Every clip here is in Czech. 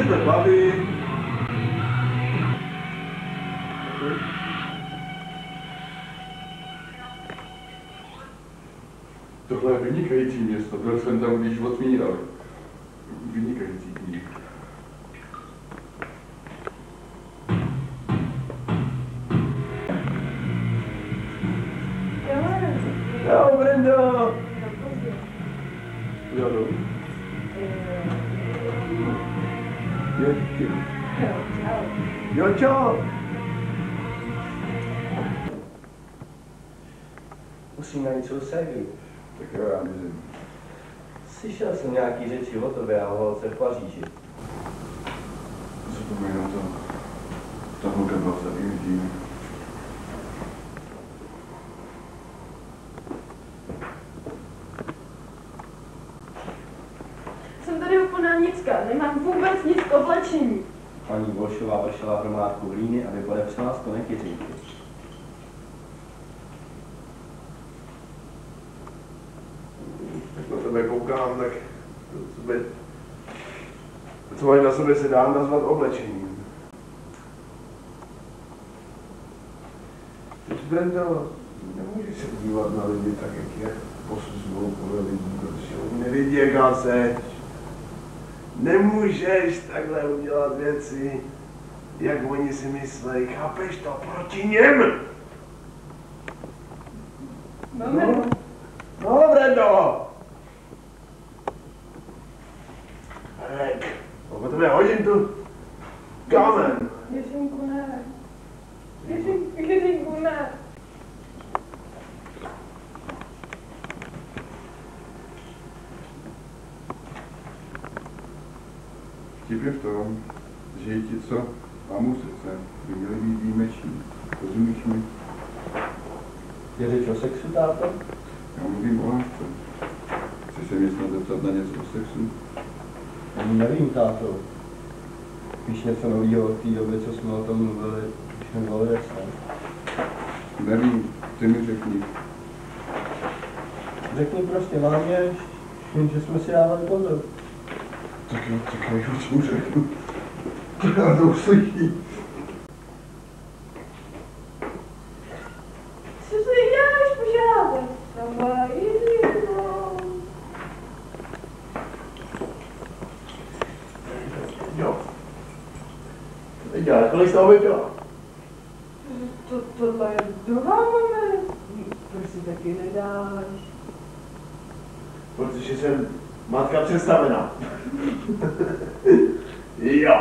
Chytr hlavy. Tohle je vynikající město, byl jsem tam, když otvíral. Vynikající knihy. Čau, Brendo! Jo, jo, čau! Musím najít svou ségru. Tak jo, já myslím. Slyšel jsem nějaký řeči o tobě a o holce v Paříži. Co to mi na to? Ta holka byla zajímavý. Jsem tady úplná nicka, nemám vůbec nic k oblečení. Paní Bolšová vršila hromádku hlíny, aby podepsala 100 nekyřínky. Jak na tebe koukám, tak co mají na sobě se dá nazvat oblečením. Teď, Brendo, nemůžeš se dívat na lidi tak, jak je posuzují podle lidí, protože oni nevědí, jaká seš. Nemůžeš takhle udělat věci, jak oni si myslí. Chápeš to proti něm? No, Brendo! Tak, pokud tebe hodím tu kámen. Ježinku ne. Ježinku ne. Vtip je v tom, že i ti, co mám u srdce, by měli být výjimeční. Rozumíš mi? Je řeč o sexu, táto? Já mluvím o lásce. Chci se mě snad zeptat na něco o sexu? Ani nevím, táto. Víš něco novýho od té doby, co jsme o tom mluvili, když jsme byli věc, ne? Nevím, ty mi řekni. Řekni prostě mámě, že jsme si dávali pozor. Tak já už mu řeknu. Já to uslyší. Co si děláš požádat? Sama jednou. Jo. Dělá, kolik jsi toho vypila? Tohle je druhá moment. Proč si taky nedáš? Protože jsem matka představená. Jo.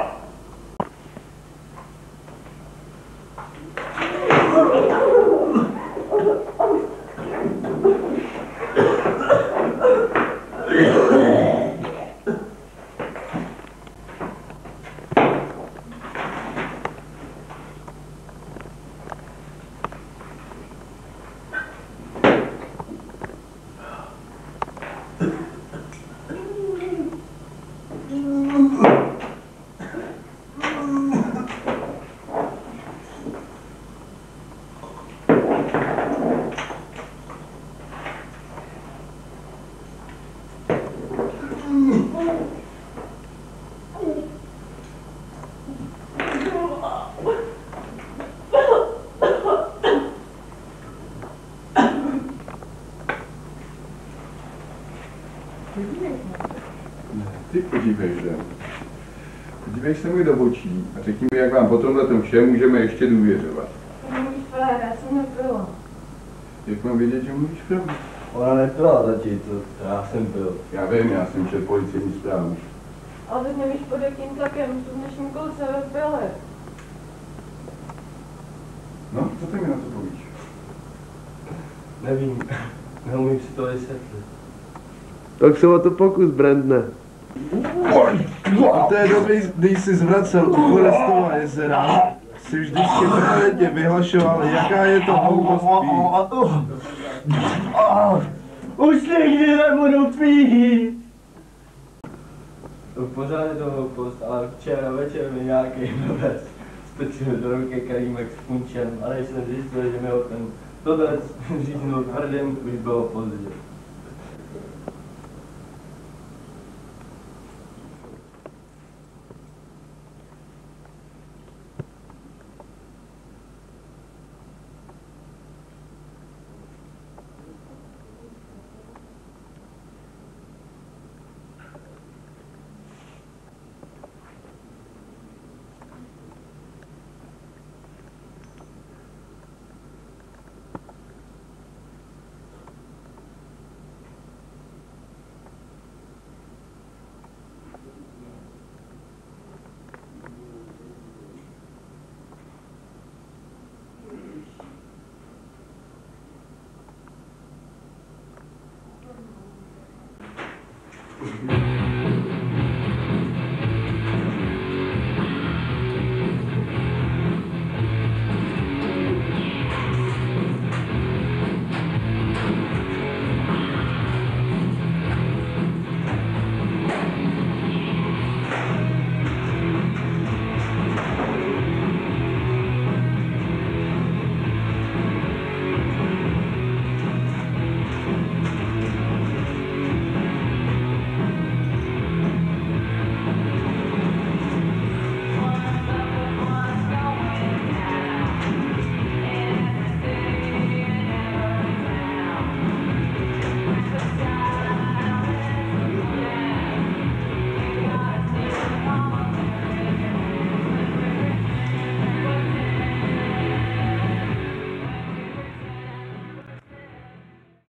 Ty podívej se. Podívej se mi do očí a řekni mi, jak vám po tomhle všem můžeme ještě důvěřovat. Mluvíš fér, já jsem nepila. Jak mám vědět, že mluvíš pravdu? Ona nepila, tati, to já jsem byl. Já vím, já jsem četl policejní zprávu. Ale teď nevíš, pod jakým tlakem tu v dnešním kolce vypili. No, co ty mi na to povíš? Nevím, neumím si to vysvětlit. Tak se o to pokus, Brandne. Od té doby, když jsi zvracel u Forestova jezera, si vždycky permanentně vyhlašoval, jaká je to hloupost pít. Už nikdy nebudu pít! To pořád je to hloupost, ale včera večer mi nějaký blbec strčil do ruky kelímek s punčem a než jsem zjistil, že mi ho ten blbec říznul tvrdým, už bylo pozdě.